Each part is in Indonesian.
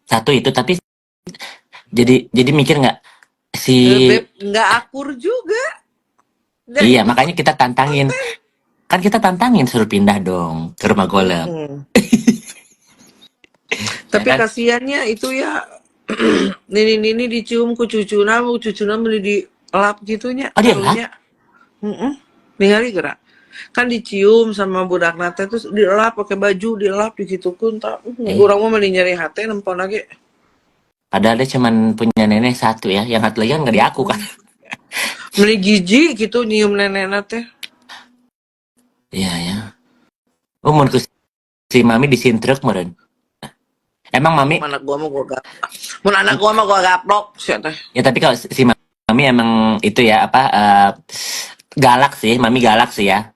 Satu itu, tapi jadi mikir nggak si Beb, nggak akur juga. iya, makanya kita tantangin. Kan kita tantangin suruh pindah dong ke rumah golem. Ya Tapi kan? kasihannya itu ya, nini dicium ku cucuna beli di lap gitunya Oh dia lah? karunya. Ningali gerak. Kan dicium sama budak nate terus dilap pakai baju dilap digitukeun tak. Urang mah mending nyari hate nempon lagi. Padahal dia cuman punya nenek satu ya, yang satu lagi kan nggak di aku kan. Mending giji gitu nyium nenek teh. Iya ya. Oh mun si mami disintrek meureun. Emang mami Mana gua mah gua gak. Mun anak gua mah gua gaplok sia teh. ya, tapi kalau si mami emang itu ya apa galak sih, mami galak sih ya.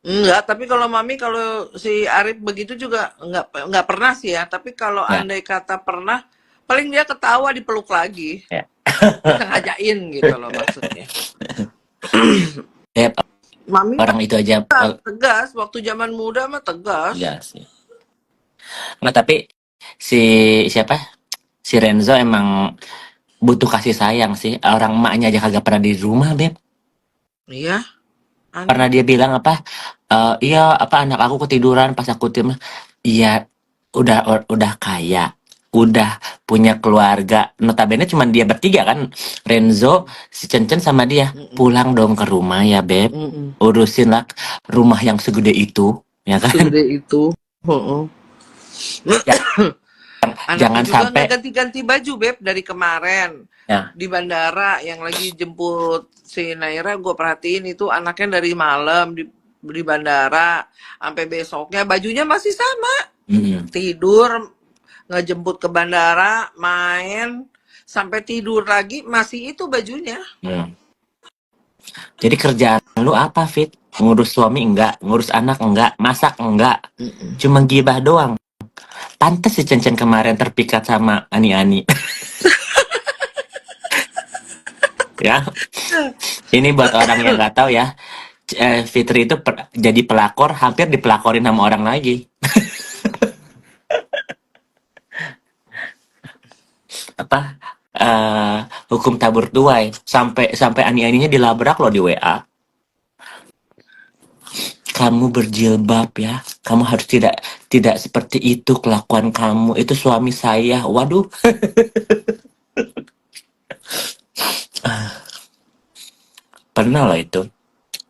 Enggak, tapi kalau mami kalau si Arif begitu juga enggak pernah sih ya. Tapi kalau Ya. andai kata pernah, paling dia ketawa dipeluk lagi. Ya. Sengajain gitu loh maksudnya. Ya, Mami mah orang itu aja tegas, waktu zaman muda mah tegas. enggak sih. Nggak, tapi si siapa? Si Renzo emang butuh kasih sayang sih. Orang emaknya aja kagak pernah di rumah, Beb. Iya, Pernah aneh. dia bilang apa? Iya, apa anak aku ketiduran pas aku tim. Iya, udah kaya, udah punya keluarga. Notabene cuman dia bertiga kan. Renzo, si Cencen sama dia. Mm-mm. Pulang dong ke rumah ya, Beb. Mm-mm. Urusin lah rumah yang segede itu, ya kan? Segede itu. Heeh. Ya, Anaknya jangan juga nggak sampai ganti-ganti baju, Beb, dari kemarin. ya. Di bandara yang lagi jemput si Naira, gue perhatiin itu anaknya dari malam di bandara sampai besoknya bajunya masih sama. Mm, Tidur, ngejemput ke bandara, main, sampai tidur lagi masih itu bajunya. mm. Jadi kerjaan lu apa, Fit? Ngurus suami enggak, ngurus anak enggak, masak enggak, cuma gibah doang. Pantes si Cencen kemarin terpikat sama Ani-Ani. Ya, ini buat orang yang nggak tahu ya. Fitri itu jadi pelakor, hampir dipelakorin sama orang lagi. Apa? eh Hukum tabur tuai. Sampai Ani-Aninya dilabrak loh di WA. Kamu berjilbab ya. Kamu harus tidak seperti itu kelakuan kamu. Itu suami saya. Waduh. Pernah loh itu.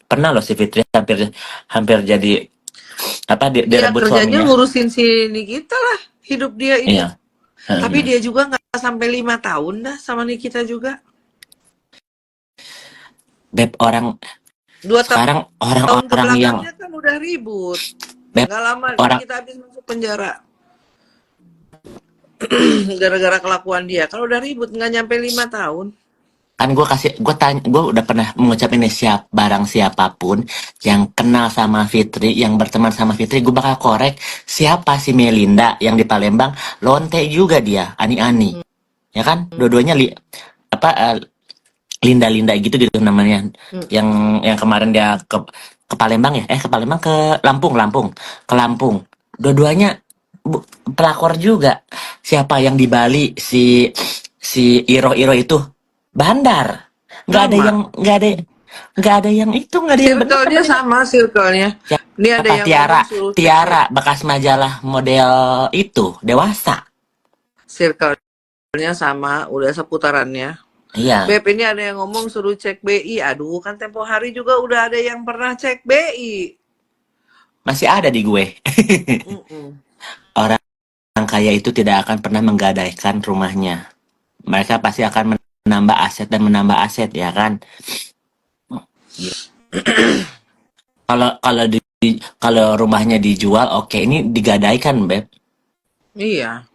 Pernah loh si Fitri hampir hampir jadi apa Iya, direbut kerjanya suaminya. ngurusin si Nikita lah, hidup dia ini. Iya. Tapi dia juga nggak sampai 5 tahun dah sama Nikita juga. Beb, orang 2 tahun sekarang ke orang-orang yang belakangnya kan udah ribut. Beb, Nggak lama orang Nikita habis masuk penjara. Gara-gara kelakuan dia. Kalau udah ribut nggak nyampe 5 tahun. kan gue udah pernah mengucap ini, barang siapapun yang kenal sama Fitri, yang berteman sama Fitri, gue bakal korek siapa si Melinda yang di Palembang, lonte juga dia, Ani-Ani, ya kan, dua-duanya apa Linda gitu gitu namanya, yang kemarin dia ke Palembang ya, ke Palembang, ke Lampung, ke Lampung, dua-duanya pelakor juga. Siapa yang di Bali, si Iro itu bandar, nggak ada Sama. yang nggak ada yang benar Circle-nya benar. sama circle-nya. Ini ada Siapa? yang Tiara ngomong suruh cek Tiara bekas majalah model itu dewasa. circle-nya sama, udah seputarannya. Iya, Beb, ini ada yang ngomong suruh cek BI. Aduh, kan tempo hari juga udah ada yang pernah cek BI. masih ada di gue. Mm-mm. Orang kaya itu tidak akan pernah menggadaikan rumahnya. Mereka pasti akan menambah aset dan menambah aset, ya kan? Kalau kalau kalau rumahnya dijual, oke, ini digadaikan, Beb. Iya.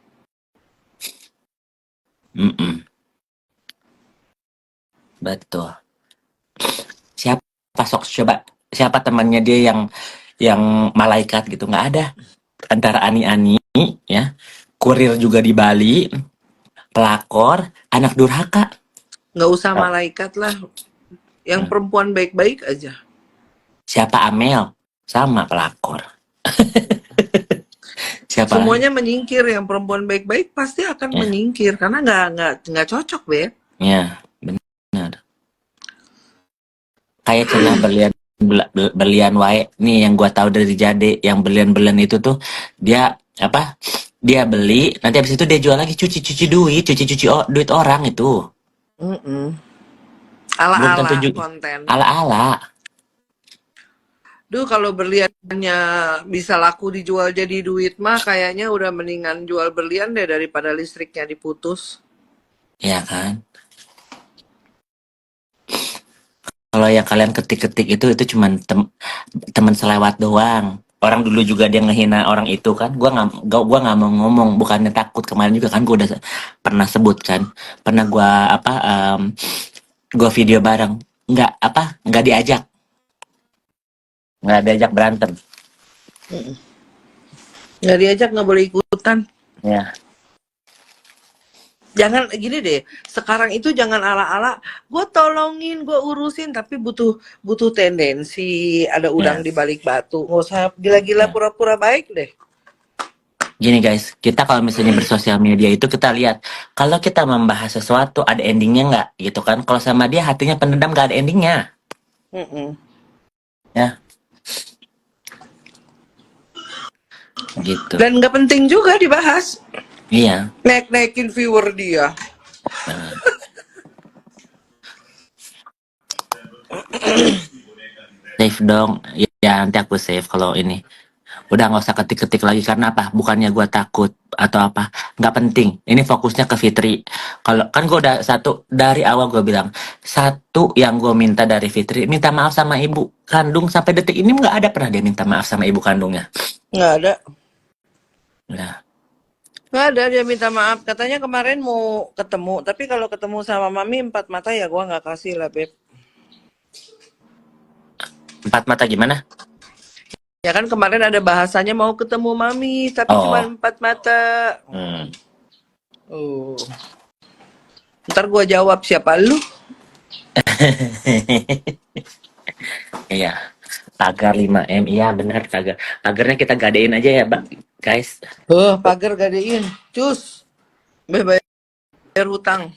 Mm-mm, betul. Siapa sok coba? Siapa temannya dia yang malaikat gitu? Nggak ada. Antara Ani-Ani, ya, kurir juga di Bali, pelakor, anak durhaka. Nggak usah malaikat lah. Yang perempuan baik-baik aja. Siapa Amel? Sama pelakor. Siapa lagi? Semuanya menyingkir, yang perempuan baik-baik pasti akan Ya, menyingkir karena nggak cocok, Beb. ya, benar. Kayak cenah berlian wae nih yang gua tahu dari Jade, yang berlian-berlian itu tuh dia apa? Dia beli, nanti habis itu dia jual lagi, cuci-cuci duit, cuci-cuci duit orang itu. Mm-mm. Belum tentu Ala-ala juga konten. ala-ala. Duh, kalau berliannya bisa laku dijual jadi duit mah kayaknya udah mendingan jual berlian deh daripada listriknya diputus. Ya kan? Kalau yang kalian ketik-ketik itu cuman teman selewat doang. Orang dulu juga dia ngehina orang itu kan. Gua nggak mau ngomong, bukannya takut. Kemarin juga kan gua udah pernah sebut kan. Pernah gua apa gua video bareng. Nggak apa? Nggak diajak berantem. Nggak diajak, nggak boleh ikutan. Ya, Jangan gini deh, sekarang itu jangan ala-ala, gue tolongin, gue urusin, tapi butuh butuh tendensi, ada udang ya, di balik batu. Nggak usah gila-gila ya. pura-pura baik deh. Gini guys, kita kalau misalnya bersosial media itu kita lihat kalau kita membahas sesuatu ada endingnya nggak gitu kan. Kalau sama dia hatinya pendendam nggak ada endingnya. Mm-mm. Ya, gitu. Dan nggak penting juga dibahas. Iya. Naik-naikin viewer dia. Benar. Save dong. Ya, nanti aku save kalau ini. Udah nggak usah ketik-ketik lagi karena apa? Bukannya gue takut atau apa? Nggak penting. Ini fokusnya ke Fitri. Kalau kan gue udah satu dari awal gue bilang satu yang gue minta dari Fitri minta maaf sama ibu kandung sampai detik ini nggak ada pernah dia minta maaf sama ibu kandungnya. Nggak ada. Nah, Nggak ada, dia minta maaf. Katanya kemarin mau ketemu, tapi kalau ketemu sama mami empat mata ya gua nggak kasih lah, Beb. empat mata gimana? Ya kan kemarin ada bahasanya mau ketemu mami, tapi cuma Oh, empat mata. hmm. Oh. Ntar gua jawab siapa lu? Iya. Tagar 5M, iya benar tagar. Tagarnya kita gadein aja ya, guys. Pagar gadein. Cus. Bayar hutang.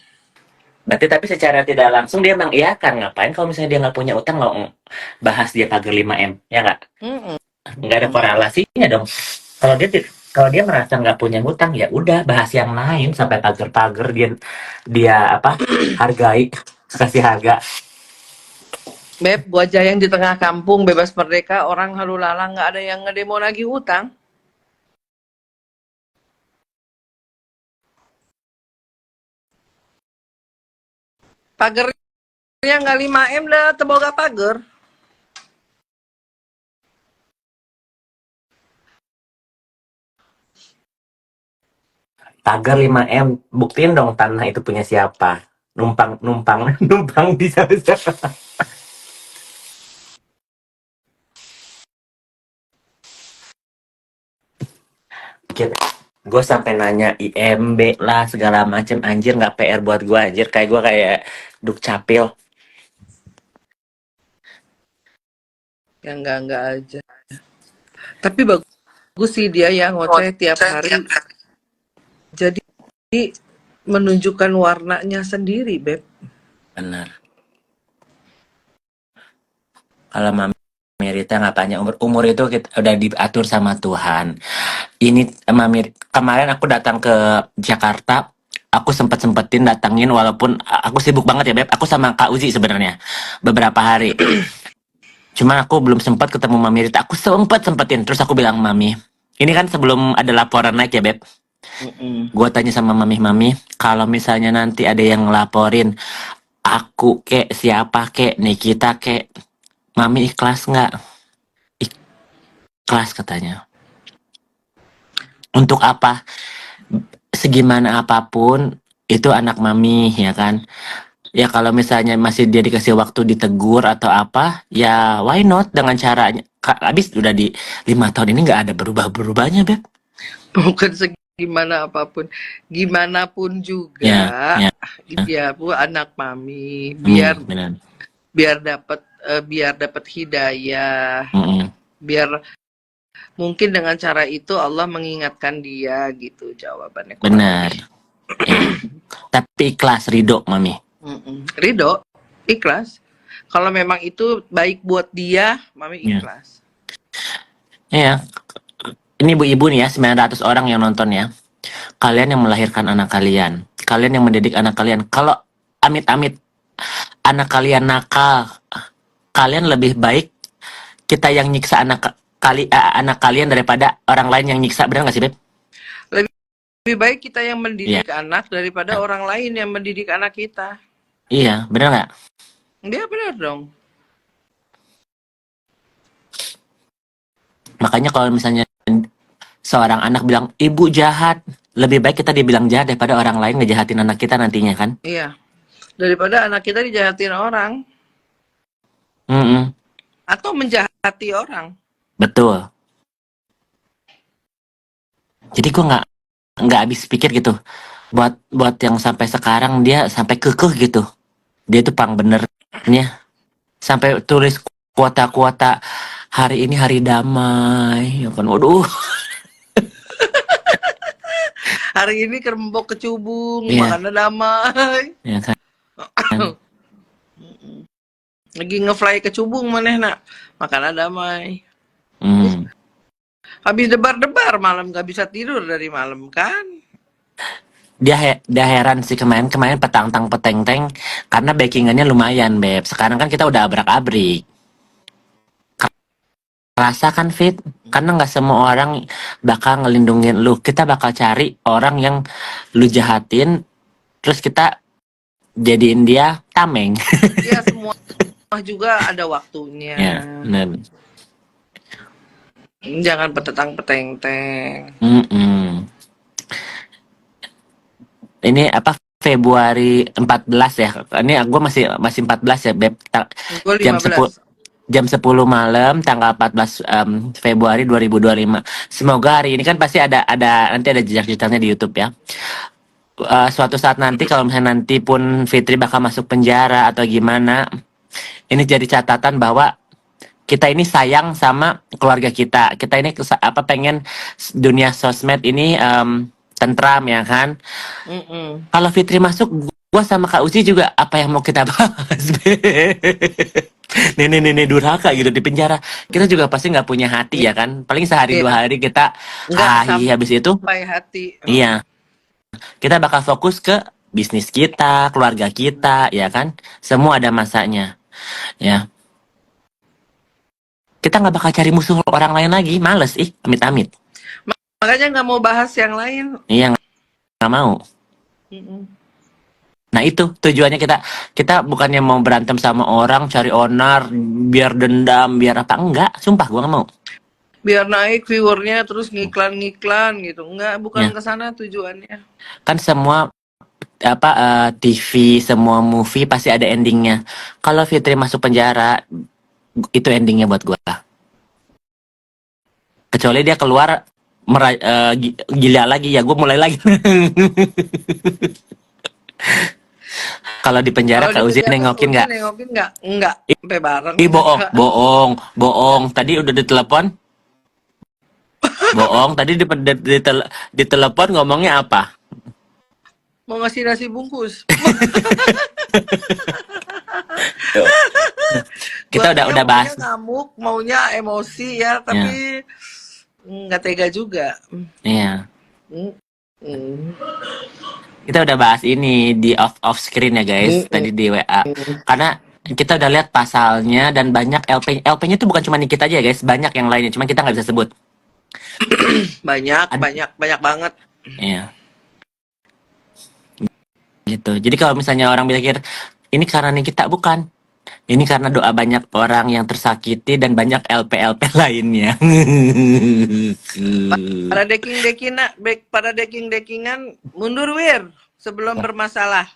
Berarti tapi secara tidak langsung dia mengiyakan. Ngapain kalau misalnya dia nggak punya utang nggak bahas dia pagar 5M, ya nggak? Mm-mm. Nggak ada korelasinya dong. Kalau dia merasa nggak punya hutang ya udah bahas yang lain sampai pagar-pagar dia dia apa hargai kasih harga. Beb, gua aja yang di tengah kampung bebas merdeka, orang halu lalang nggak ada yang ngedemo lagi hutang. Pagernya nggak 5M lah, teboga pager. Tagar 5M, buktiin dong tanah itu punya siapa. Numpang numpang numpang di sana. Gue sampai nanya IMB lah segala macem anjir nggak PR buat gue anjir kayak gue kayak dukcapil. Yang enggak aja. Tapi bagus sih dia ya ngoceh tiap hari. Jadi menunjukkan warnanya sendiri, Beb. Benar. Kalau Mami Rita nggak panjang umur itu kita udah diatur sama Tuhan. Ini Mami kemarin aku datang ke Jakarta. Aku sempetin datangin walaupun aku sibuk banget ya Beb. Aku sama Kak Uzi sebenarnya beberapa hari. Cuman aku belum sempat ketemu Mami Rita. Aku sempetin. Terus aku bilang Mami, ini kan sebelum ada laporan naik ya Beb. Gue tanya sama Mami, kalau misalnya nanti ada yang ngelaporin aku kek siapa kek Nikita kek, Mami ikhlas nggak? Ikhlas katanya. Untuk apa? Segimana apapun itu anak Mami ya kan. Ya kalau misalnya masih dia dikasih waktu ditegur atau apa, ya why not dengan caranya. Habis udah di 5 tahun ini nggak ada berubah-berubahnya Beb. Bukan segimana apapun. Gimana pun Ya, juga ya, dia pun anak mami. Mami, Biar benar. biar dapat hidayah. Mm-mm. Biar Mungkin dengan cara itu Allah mengingatkan dia gitu, jawabannya Benar. Quraisy. Iya. Tapi ikhlas ridho, Mami. Ridho, ikhlas. Kalau memang itu baik buat dia, Mami Iya. ikhlas. Iya. Ini ibu-ibu nih ya, 900 orang yang nonton ya. Kalian yang melahirkan anak kalian. Kalian yang mendidik anak kalian. Kalau amit-amit anak kalian nakal, kalian lebih baik kita yang nyiksa anak kalian daripada orang lain yang nyiksa. Benar nggak sih, Beb? Lebih baik kita yang Iya. mendidik anak daripada orang lain yang mendidik anak kita. Iya, benar nggak? Dia benar dong. Makanya kalau misalnya seorang anak bilang, ibu jahat, lebih baik kita dibilang jahat daripada orang lain ngejahatin anak kita nantinya kan? Iya. Daripada anak kita dijahatin orang Mm-mm. atau menjahati orang. Betul. Jadi gue nggak habis pikir gitu. Buat yang sampai sekarang dia sampai kekeh gitu. Dia tuh pang benernya sampai tulis kuota-kuota hari ini hari damai. Ya kan, waduh. Hari ini kerembok kecubung, Iya, makannya damai. ya kan. Lagi ngefly kecubung maneh nak, makannya damai. Hmm. Habis debar-debar malam gak bisa tidur dari malam kan? Dia heran sih kemarin petang-tang peteng-teng karena backingannya lumayan, Beb. Sekarang kan kita udah abrak-abrik. Rasa kan Fit, karena nggak semua orang bakal ngelindungin lu. Kita bakal cari orang yang lu jahatin, terus kita jadiin dia tameng. Ya semua juga ada waktunya. Ya, benar. Jangan petetang peteng-teng. Mm-mm. Ini apa Februari 14 ya? Ini gue masih 14 ya, Beb. Gue Jam 10 15. jam 10 malam tanggal 14 Februari 2025. Semoga hari ini kan pasti ada nanti ada jejak-jejaknya di YouTube ya. Suatu saat nanti kalau misalnya nanti pun Fitri bakal masuk penjara atau gimana, ini jadi catatan bahwa kita ini sayang sama keluarga kita. Kita ini pengen dunia sosmed ini tentram ya kan. Kalau Fitri masuk, gua sama Kak Uci juga apa yang mau kita bahas? Nenek-nenek durhaka gitu di penjara. Kita juga pasti nggak punya hati ya kan. Paling sehari Iya, dua hari kita nggak habis itu sampai hati. iya kita bakal fokus ke bisnis kita, keluarga kita ya kan. Semua ada masanya ya. Kita nggak bakal cari musuh orang lain lagi. Males amit-amit. Makanya nggak mau bahas yang lain. Iya nggak mau. Nah itu tujuannya kita bukannya mau berantem sama orang, cari onar, biar dendam, biar apa enggak? Sumpah gua nggak mau. Biar naik viewernya terus ngiklan-ngiklan gitu. Enggak, bukan Ya, ke sana tujuannya. kan semua TV, semua movie pasti ada endingnya. Kalau Fitri masuk penjara, itu endingnya buat gua. Kecuali dia keluar gila lagi ya, gua mulai lagi. Kalau di penjara Kalau di Kak Uzi penjara nengokin Uzi nggak? nengokin nggak? Enggak. Sampai bareng. Ih bohong. Tadi udah ditelepon, bohong. Tadi ditelepon ngomongnya apa? Mau ngasih nasi bungkus. Kita Gua udah maunya bahas. ngamuk, maunya emosi ya, Ya, tapi nggak tega juga. iya. Mm. Kita udah bahas ini di off screen ya guys, tadi di WA. Karena kita udah lihat pasalnya dan banyak LP-nya itu bukan cuma Nikita aja ya guys, banyak yang lainnya. Cuma kita nggak bisa sebut. Banyak banget. Iya. Gitu. Jadi kalau misalnya orang pikir ini karena Nikita, bukan. Ini karena doa banyak orang yang tersakiti dan banyak LP lainnya. Pada deking-dekingan mundur wir sebelum bermasalah.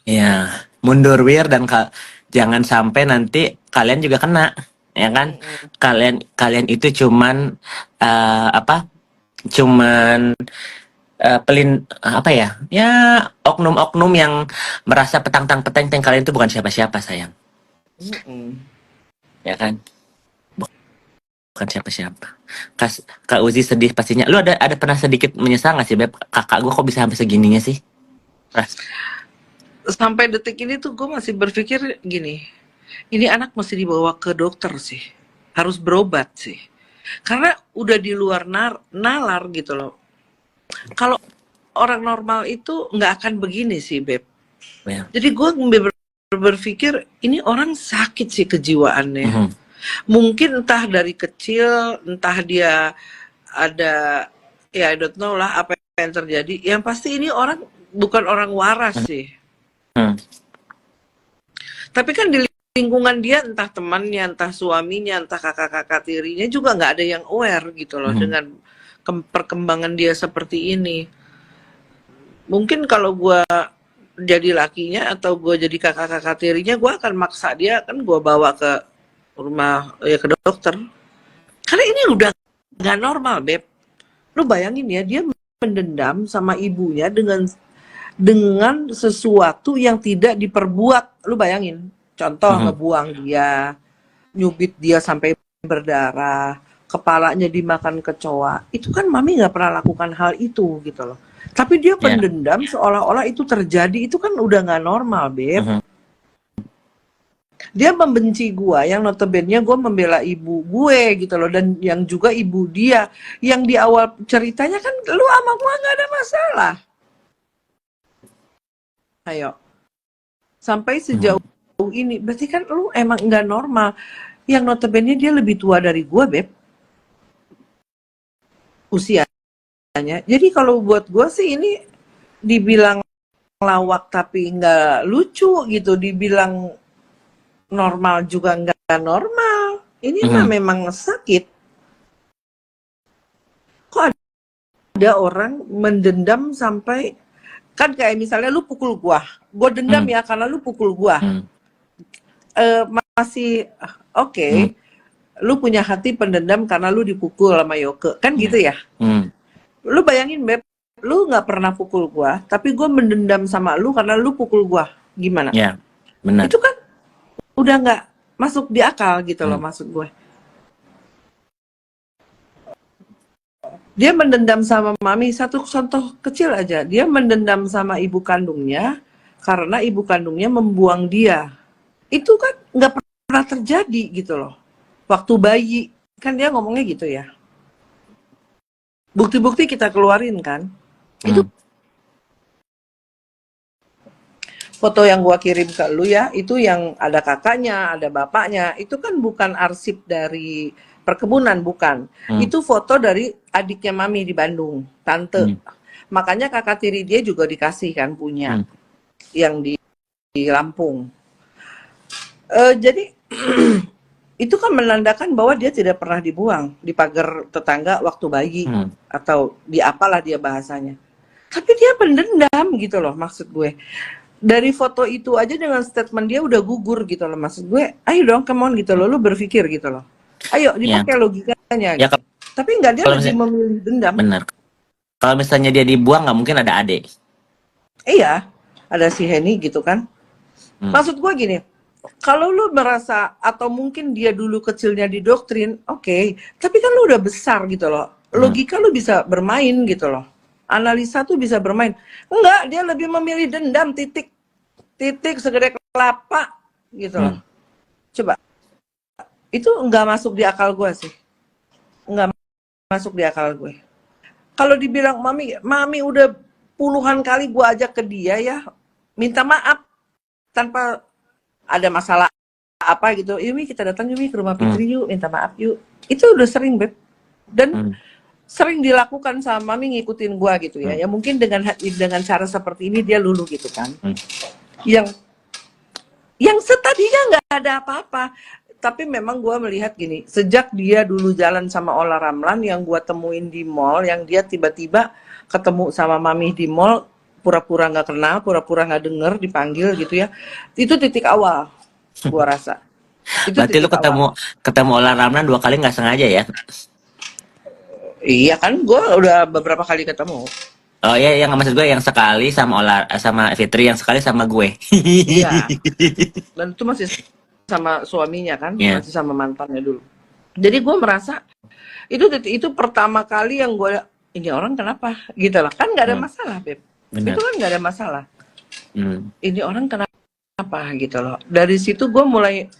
Iya, mundur wir dan jangan sampai nanti kalian juga kena, ya kan? Kalian itu cuman cuman apa ya? Ya oknum-oknum yang merasa petang-peteng kalian itu bukan siapa-siapa sayang. Ya kan? bukan siapa-siapa. Kak Uzi sedih pastinya. Lu ada pernah sedikit menyesal nggak sih, Beb? Kakak gue kok bisa sampai segininya sih? Ras. Sampai detik ini tuh gue masih berpikir gini, ini anak mesti dibawa ke dokter sih, harus berobat sih. Karena udah di luar nalar gitu loh. Kalau orang normal itu nggak akan begini sih, Beb. Ya. Jadi gue berpikir ini orang sakit sih kejiwaannya. Mhm. Mungkin entah dari kecil, entah dia ada, ya I don't know lah apa yang terjadi. Yang pasti ini orang bukan orang waras sih. Hmm. Tapi kan di lingkungan dia entah temannya, entah suaminya, entah kakak-kakak tirinya juga nggak ada yang aware gitu loh Mhm. dengan perkembangan dia seperti ini. Mungkin kalau gue jadi lakinya atau gue jadi kakak-kakak tirinya, gue akan maksa dia kan gue bawa ke rumah ya ke dokter. Karena ini udah nggak normal, Beb. Lu bayangin ya, dia mendendam sama ibunya dengan sesuatu yang tidak diperbuat. Lu bayangin, contoh Mhm. ngebuang dia, nyubit dia sampai berdarah, kepalanya dimakan kecoa. Itu kan mami nggak pernah lakukan hal itu gitu loh. Tapi dia Ya. pendendam seolah-olah itu terjadi. Itu kan udah nggak normal, Beb. Mhm. Dia membenci gua, yang notabene gua membela ibu gue gitu loh, dan yang juga ibu dia, yang di awal ceritanya kan lu sama gua nggak ada masalah. Ayo, sampai sejauh ini berarti kan lu emang nggak normal. Yang notabene dia lebih tua dari gua, Beb, usianya. Jadi kalau buat gua sih ini dibilang lawak tapi nggak lucu gitu, dibilang normal juga nggak normal. Ini mah Mhm. memang sakit. Kok ada orang mendendam sampai, kan kayak misalnya lu pukul gua dendam Mhm. ya karena lu pukul gua. Mhm. Masih oke, Mhm. lu punya hati pendendam karena lu dipukul sama Yoke, kan Ya. gitu ya. Mhm. Lu bayangin, Beb, lu nggak pernah pukul gua tapi gua mendendam sama lu karena lu pukul gua, gimana? Ya, benar. Itu kan udah nggak masuk di akal gitu loh, Mhm. maksud gue. Dia mendendam sama mami, satu contoh kecil aja. Dia mendendam sama ibu kandungnya karena ibu kandungnya membuang dia. Itu kan nggak pernah terjadi gitu loh. Waktu bayi, kan dia ngomongnya gitu ya. Bukti-bukti kita keluarin kan. Itu Mhm. foto yang gua kirim ke lu ya, itu yang ada kakaknya, ada bapaknya. Itu kan bukan arsip dari perkebunan, bukan. Mhm. Itu foto dari adiknya mami di Bandung, tante. Mhm. Makanya kakak tiri dia juga dikasih kan punya, Mhm. yang di Lampung. Jadi itu kan menandakan bahwa dia tidak pernah dibuang di pagar tetangga waktu bayi Mhm. atau di apalah dia bahasanya. Tapi dia pendendam gitu loh, maksud gue. Dari foto itu aja dengan statement dia udah gugur gitu loh, maksud gue. Ayo dong, come on gitu loh, lu berpikir gitu loh. Ayo Ya. dipakai logikanya Ya gitu. Tapi enggak, dia kalau lebih misalnya memilih dendam. benar. Kalau misalnya dia dibuang nggak mungkin ada adik. Iya, ada si Henny gitu kan. Hmm. Maksud gue gini, kalau lu merasa atau mungkin dia dulu kecilnya didoktrin, oke. Tapi kan lu udah besar gitu loh. Hmm. Logika lu bisa bermain gitu loh. Analisa tuh bisa bermain. Enggak, dia lebih memilih dendam, titik. Titik segede kelapa gitu loh. Hmm. Coba, itu enggak masuk di akal gue sih. Enggak masuk di akal gue. Kalau dibilang mami udah puluhan kali gue ajak ke dia ya, minta maaf tanpa ada masalah apa gitu. Yumi kita datang Yumi ke rumah Hmm. Fitri yuk, minta maaf yuk. Itu udah sering, Beb. Dan Hmm. sering dilakukan sama mami, ngikutin gua gitu ya. Hmm. Ya mungkin dengan cara seperti ini dia luluh gitu kan. Hmm. Yang setadinya nggak ada apa-apa. Tapi memang gua melihat gini, sejak dia dulu jalan sama Ola Ramlan yang gua temuin di mall, yang dia tiba-tiba ketemu sama mami di mall, pura-pura nggak kenal, pura-pura nggak denger, dipanggil gitu ya. Itu titik awal, gua rasa. Itu Berarti lu titik awal. ketemu Ola Ramlan 2 kali nggak sengaja ya? Iya kan, gue udah beberapa kali ketemu. Oh iya, yang maksud gue yang sekali sama Fitri, yang sekali sama gue. Iya, dan itu masih sama suaminya kan, Ya. masih sama mantannya dulu. Jadi gue merasa itu pertama kali yang gue, ini orang kenapa gitu loh, kan nggak ada masalah Beb, itu Benar. kan nggak ada masalah, Hmm. ini orang kenapa gitu loh. Dari situ gue mulai,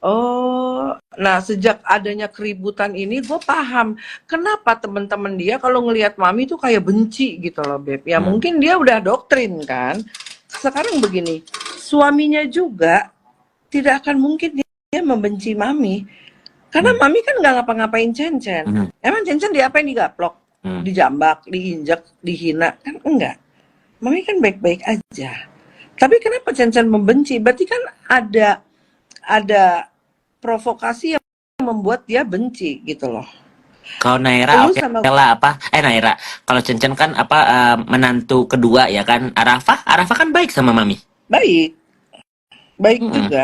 oh, nah sejak adanya keributan ini gue paham kenapa teman-teman dia kalau ngelihat mami tuh kayak benci gitu loh Beb. Ya mungkin dia udah doktrin kan. Sekarang begini, suaminya juga tidak akan mungkin dia membenci mami. Karena mami kan nggak ngapa-ngapain Cencen. Emang Cencen diapain, digaplok, dijambak, diinjak, dihina? Kan enggak. Mami kan baik-baik aja. Tapi kenapa Cencen membenci? Berarti kan ada provokasi yang membuat dia benci gitu loh. Kalau Naira Lu oke sama lah apa? Naira. Kalau Cencen kan apa menantu kedua ya kan? Arafah kan baik sama mami. baik, baik Mm-mm. juga.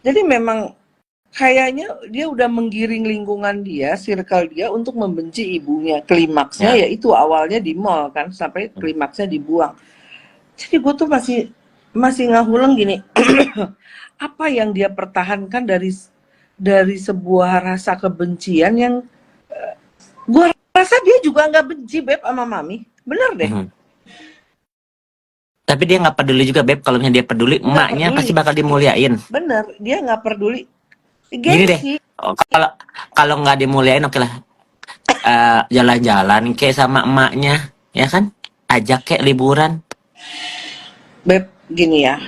Jadi memang kayaknya dia udah menggiring lingkungan dia, circle dia untuk membenci ibunya. Klimaksnya Ya. ya itu awalnya di mall kan, sampai klimaksnya dibuang. Jadi gue tuh masih ngahuleng gini. Apa yang dia pertahankan dari sebuah rasa kebencian yang gue rasa dia juga nggak benci Beb sama mami. Bener deh, Mhm. Tapi dia nggak peduli juga Beb. Kalau misalnya dia peduli, nggak emaknya peduli. pasti bakal dimuliain. Bener, dia nggak peduli. Gini deh, Gengsi. kalau kalau nggak dimuliain oke lah. Jalan-jalan kayak sama emaknya, ya kan? Ajak kayak liburan. Beb, gini ya.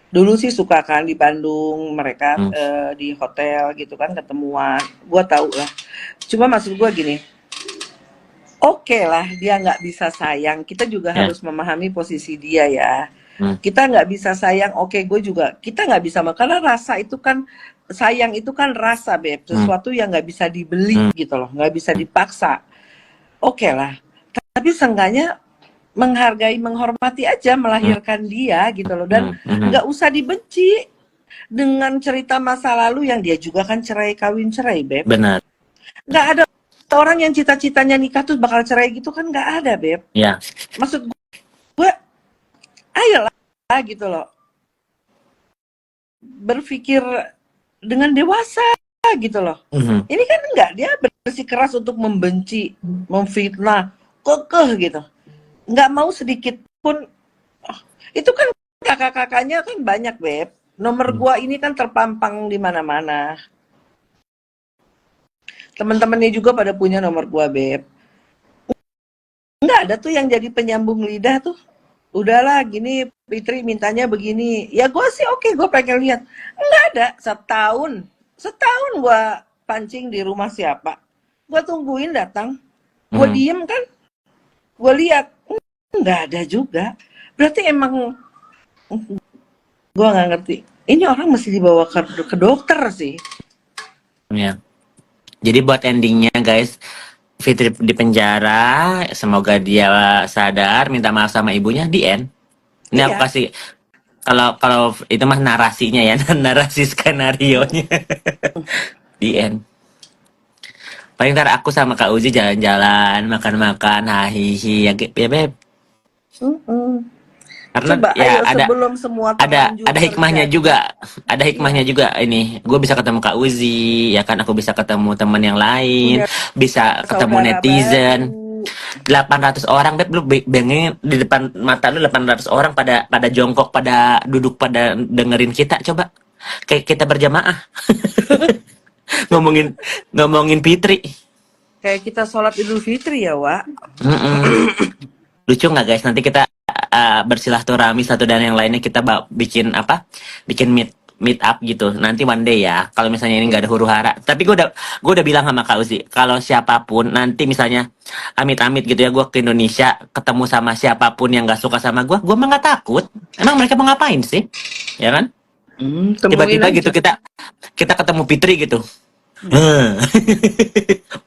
Dulu sih suka kan di Bandung mereka Hmm. di hotel gitu kan ketemuan. Gua tahu lah. Cuma maksud gua gini, oke lah dia nggak bisa sayang. Kita juga Ya. harus memahami posisi dia ya. Hmm. Kita nggak bisa sayang, oke gue juga. Kita nggak bisa, karena rasa itu kan, sayang itu kan rasa Beb. Sesuatu yang nggak bisa dibeli gitu loh. Nggak bisa dipaksa. Oke lah. Tapi seenggaknya menghargai, menghormati aja melahirkan dia gitu loh. Dan nggak usah dibenci dengan cerita masa lalu yang dia juga kan cerai kawin cerai Beb. Benar. Nggak ada orang yang cita-citanya nikah tuh bakal cerai gitu kan, nggak ada Beb. Ya. Maksud gue, ayolah gitu loh, berpikir dengan dewasa gitu loh. Ini kan enggak, dia bersikeras untuk membenci, memfitnah, kekeh gitu. Nggak mau sedikit pun. Itu kan kakak-kakaknya kan banyak Beb. Nomor gua ini kan terpampang di mana-mana. Teman-temannya juga pada punya nomor gua Beb. Nggak ada tuh yang jadi penyambung lidah tuh. Udahlah gini, Fitri mintanya begini. Ya gue sih oke, gue pengen lihat. Nggak ada, setahun gue pancing di rumah siapa. Gue tungguin datang. Gue diem kan. Gue lihat, nggak ada juga. Berarti emang, gue nggak ngerti. Ini orang mesti dibawa ke dokter sih. Ya. Jadi buat endingnya guys, Fitri di penjara, semoga dia sadar, minta maaf sama ibunya, di end. Ini aku Iya. kasih, kalau itu mah narasinya ya, narasi skenario-nya. Di end. Paling ntar aku sama Kak Uzi jalan-jalan, makan-makan, hahihi, ya, ya Beb. Karena Coba ya ayo sebelum semua terlanjur ada hikmahnya terjadi. juga, ada hikmahnya juga ini. Gue bisa ketemu Kak Uzi, ya kan, aku bisa ketemu teman yang lain, Punya bisa ketemu saudara netizen. baru. 800 orang, Beb, lu bayangin di depan mata lu 800 orang pada jongkok, pada duduk, pada dengerin kita, coba. Kayak kita berjamaah. ngomongin Fitri. Kayak kita sholat Idul Fitri ya, Wak. Lucu nggak guys? Nanti kita bersilaturahmi satu dan yang lainnya, kita bikin apa? Bikin meet up gitu. Nanti one day ya. Kalau misalnya ini nggak ada huru-hara. Tapi gue udah bilang sama Kak Uzi, kalau siapapun nanti misalnya amit-amit gitu ya, gue ke Indonesia ketemu sama siapapun yang nggak suka sama gue mah nggak takut. Emang mereka mau ngapain sih? Ya kan? Tiba-tiba gitu kita ketemu Fitri gitu.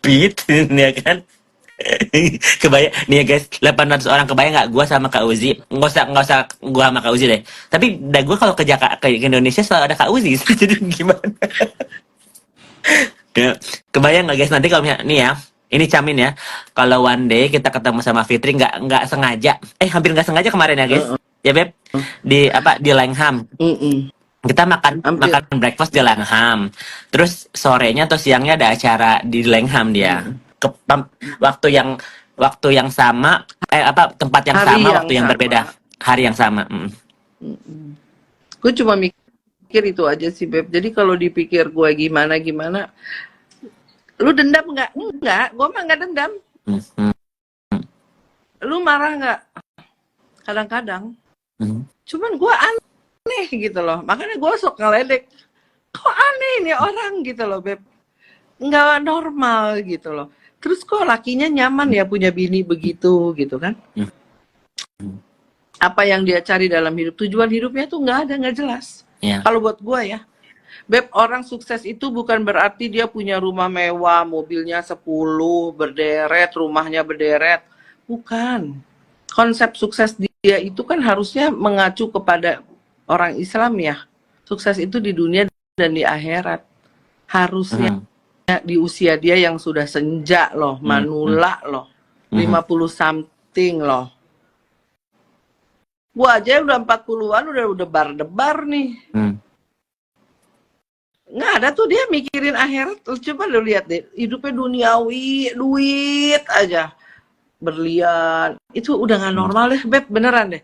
Pit, ya kan? Kebayang nih ya guys, 800 orang, kebayang nggak gue sama Kak Uzi? Nggak usah gue sama Kak Uzi deh. Tapi gue kalau ke Indonesia selalu ada Kak Uzi. Jadi gimana? Ya, kebayang nggak guys nanti kalau misalnya nih ya, ini Camin ya, kalau one day kita ketemu sama Fitri nggak sengaja, hampir nggak sengaja kemarin ya guys, ya Beb, di Langham. Kita makan Hampir. breakfast di Langham. Terus sorenya atau siangnya ada acara di Langham dia. Waktu yang sama tempat yang Hari sama, yang waktu yang berbeda, sama. hari yang sama. Gue cuma mikir itu aja sih, Beb. Jadi kalau dipikir gue gimana, lu dendam nggak? Enggak, gue mah nggak dendam. Mhm. Lu marah nggak? Kadang-kadang. Mhm. Cuman gue aneh gitu loh. Makanya gue sok ngeledek. Kok aneh nih orang gitu loh, Beb. Nggak normal gitu loh. Terus kok lakinya nyaman ya punya bini begitu gitu kan? Apa yang dia cari dalam hidup, tujuan hidupnya tuh nggak ada, nggak jelas. Ya. Kalau buat gue ya, Beb, orang sukses itu bukan berarti dia punya rumah mewah, mobilnya 10, berderet, rumahnya berderet. Bukan. Konsep sukses dia itu kan harusnya mengacu kepada orang Islam ya. Sukses itu di dunia dan di akhirat. Harusnya di usia dia yang sudah senja loh, manula loh. 50 something loh. Gua aja udah 40-an udah debar-debar nih. Nggak ada tuh dia mikirin akhirat. Coba lu lihat deh, hidupnya duniawi, duit aja. Berlian. Itu udah nggak normal deh, Beb, beneran deh.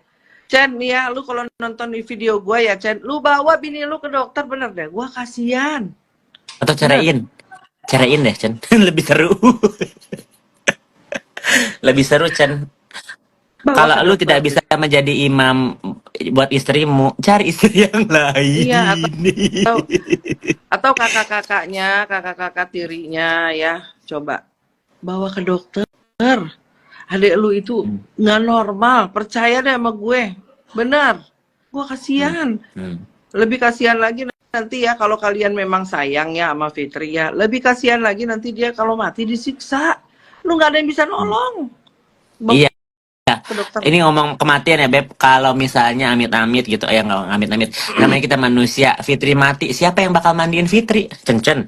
Chen, nih ya, lu kalau nonton di video gue ya, Chen, lu bawa bini lu ke dokter, bener deh. Gua kasihan. Atau ceraiin deh, Chen. Lebih seru. Lebih seru, Chen. Kalau lu tidak bisa menjadi imam buat istrimu, cari istri yang lain. Iya, atau kakak-kakak tirinya ya, coba bawa ke dokter. Adek lu itu nggak normal, percaya deh sama gue, bener. Gue kasihan. Lebih kasihan lagi nanti ya kalau kalian memang sayang ya sama Fitri ya, lebih kasihan lagi nanti dia kalau mati disiksa. Lu nggak ada yang bisa nolong. Iya. Ke dokter. Ini ngomong kematian ya, Beb. Kalau misalnya amit-amit gitu, nggak amit-amit. Namanya kita manusia. Fitri mati, siapa yang bakal mandiin Fitri? Cen-cen.